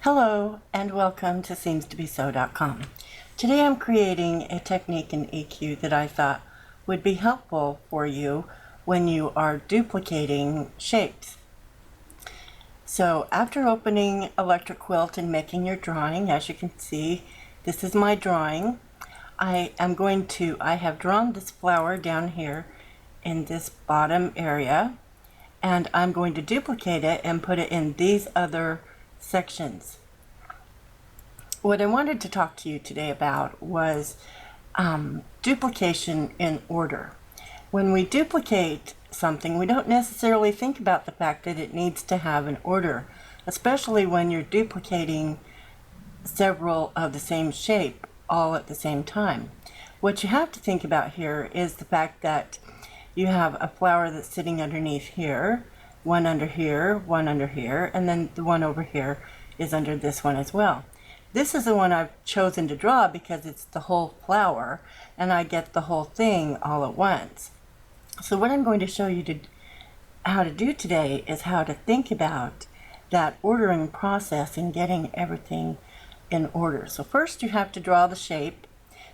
Hello and welcome to SeemsToBeSew.com. Today I'm creating a technique in EQ that I thought would be helpful for you when you are duplicating shapes. So after opening Electric Quilt and making your drawing, as you can see, this is my drawing. I have drawn this flower down here in this bottom area, and I'm going to duplicate it and put it in these other sections. What I wanted to talk to you today about was duplication in order. When we duplicate something, we don't necessarily think about the fact that it needs to have an order, especially when you're duplicating several of the same shape all at the same time. What you have to think about here is the fact that you have a flower that's sitting underneath here, one under here, one under here, and then the one over here is under this one as well. This is the one I've chosen to draw because it's the whole flower and I get the whole thing all at once. So what I'm going to show you how to do today is how to think about that ordering process and getting everything in order. So first you have to draw the shape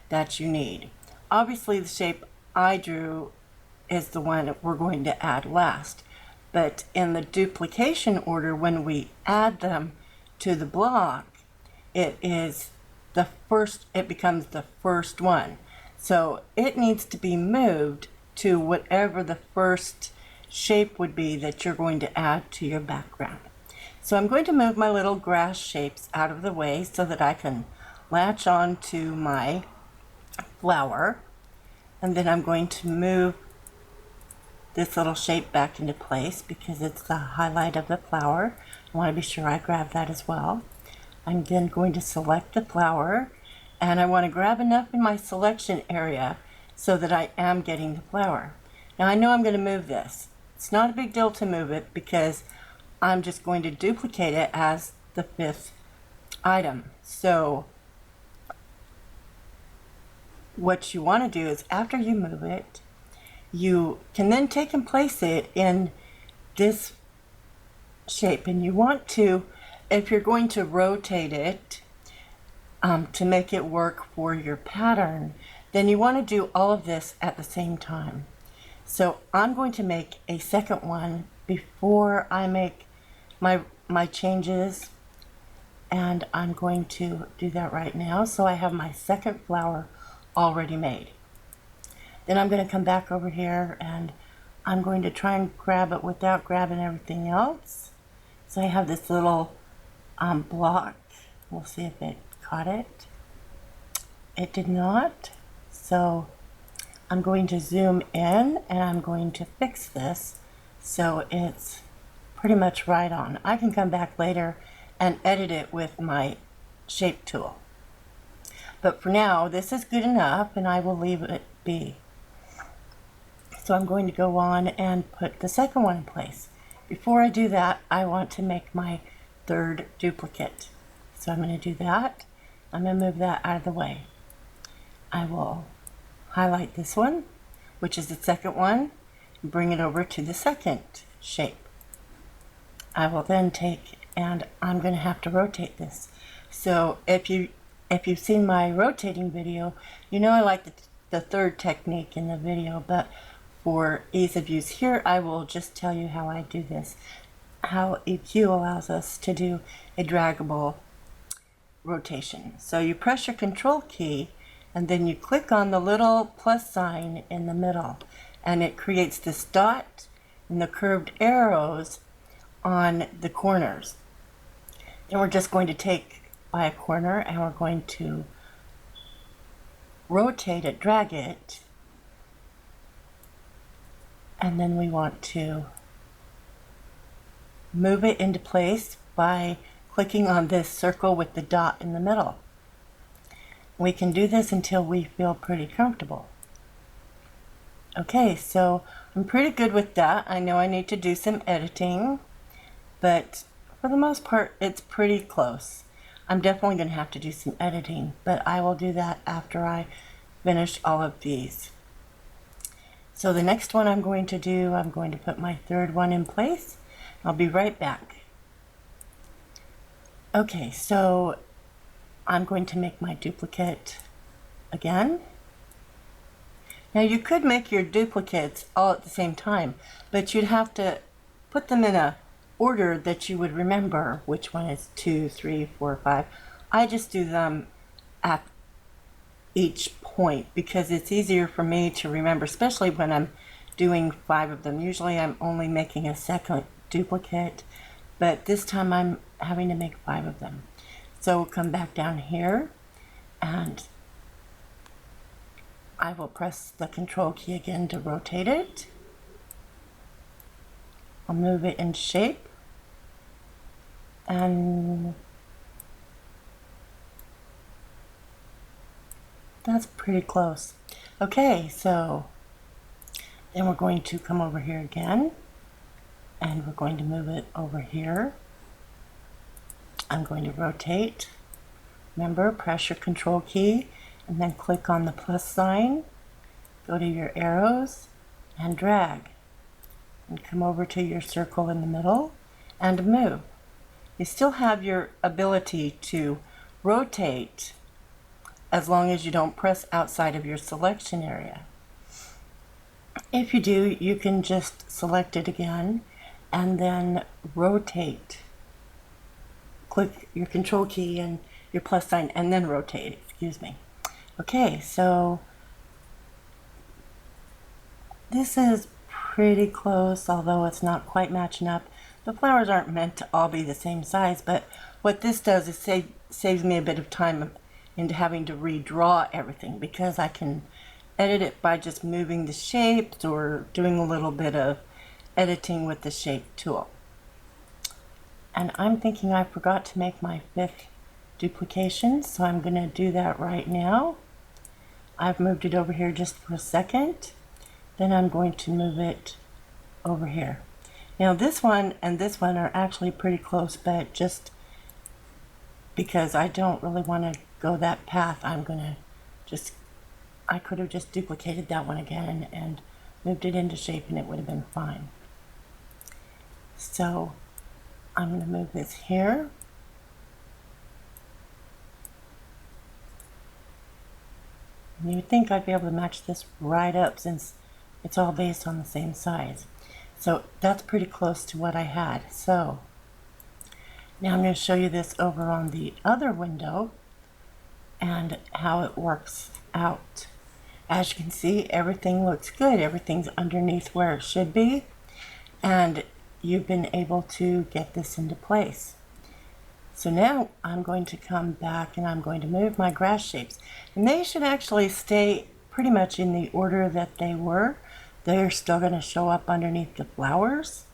that you need. Obviously the shape I drew is the one that we're going to add last. But in the duplication order, when we add them to the block, it becomes the first one. So it needs to be moved to whatever the first shape would be that you're going to add to your background. So I'm going to move my little grass shapes out of the way so that I can latch on to my flower, and then I'm going to move this little shape back into place because it's the highlight of the flower. I want to be sure I grab that as well. I'm then going to select the flower, and I want to grab enough in my selection area so that I am getting the flower. Now I know I'm going to move this. It's not a big deal to move it because I'm just going to duplicate it as the fifth item. So what you want to do is after you move it, you can then take and place it in this shape, and you want to, if you're going to rotate it to make it work for your pattern, then you want to do all of this at the same time. So I'm going to make a second one before I make my changes, and I'm going to do that right now. So I have my second flower already made. Then I'm going to come back over here and I'm going to try and grab it without grabbing everything else. So I have this little block. We'll see if it caught it. It did not. So I'm going to zoom in and I'm going to fix this so it's pretty much right on. I can come back later and edit it with my shape tool. But for now, this is good enough and I will leave it be. So I'm going to go on and put the second one in place. Before I do that, I want to make my third duplicate. So I'm going to do that. I'm going to move that out of the way. I will highlight this one, which is the second one, and bring it over to the second shape. I will then take, and I'm going to have to rotate this. So if you've seen my rotating video, you know I like the third technique in the video, but for ease of use here, I will just tell you how I do this. How EQ allows us to do a draggable rotation. So you press your control key and then you click on the little plus sign in the middle, and it creates this dot and the curved arrows on the corners. Then we're just going to take by a corner and we're going to rotate it, drag it, and then we want to move it into place by clicking on this circle with the dot in the middle. We can do this until we feel pretty comfortable. Okay, so I'm pretty good with that. I know I need to do some editing, but for the most part it's pretty close. I'm definitely going to have to do some editing, but I will do that after I finish all of these. So the next one I'm going to do, I'm going to put my third one in place. I'll be right back. Okay, so I'm going to make my duplicate again. Now you could make your duplicates all at the same time, but you'd have to put them in a order that you would remember which one is 2, 3, 4, 5. I just do them at each point because it's easier for me to remember, especially when I'm doing 5 of them. Usually I'm only making a second duplicate, but this time I'm having to make 5 of them. So we'll come back down here and I will press the control key again to rotate it. I'll move it in shape and that's pretty close. Okay, so then we're going to come over here again and we're going to move it over here. I'm going to rotate. Remember, press your control key and then click on the plus sign. Go to your arrows and drag. And come over to your circle in the middle and move. You still have your ability to rotate as long as you don't press outside of your selection area. If you do, you can just select it again and then rotate. Click your control key and your plus sign and then rotate, excuse me. Okay, so this is pretty close, although it's not quite matching up. The flowers aren't meant to all be the same size, but what this does is saves me a bit of time into having to redraw everything because I can edit it by just moving the shapes or doing a little bit of editing with the shape tool. And I'm thinking I forgot to make my 5th duplication, so I'm going to do that right now. I've moved it over here just for a second. Then I'm going to move it over here. Now this one and this one are actually pretty close, but just because I don't really want to go that path, I'm going to just, I could have just duplicated that one again and moved it into shape and it would have been fine. So I'm going to move this here. And you would think I'd be able to match this right up since it's all based on the same size. So that's pretty close to what I had. So now I'm going to show you this over on the other window and how it works out. As you can see, everything looks good. Everything's underneath where it should be. And you've been able to get this into place. So now I'm going to come back and I'm going to move my grass shapes. And they should actually stay pretty much in the order that they were. They're still going to show up underneath the flowers.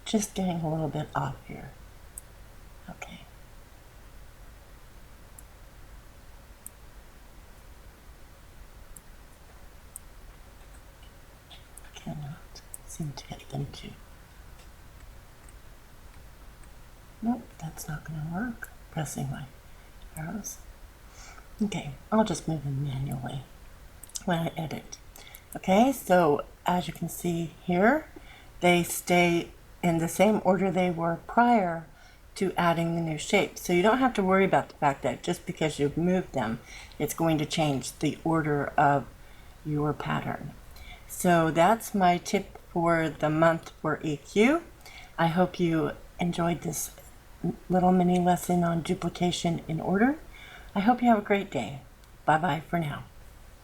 Just getting a little bit off here. Okay. Cannot seem to get them to. Nope, that's not going to work. Pressing my arrows. Okay, I'll just move them manually when I edit. Okay, so as you can see here, they stay in the same order they were prior to adding the new shape. So you don't have to worry about the fact that just because you've moved them, it's going to change the order of your pattern. So that's my tip for the month for EQ. I hope you enjoyed this little mini lesson on duplication in order. I hope you have a great day. Bye-bye for now.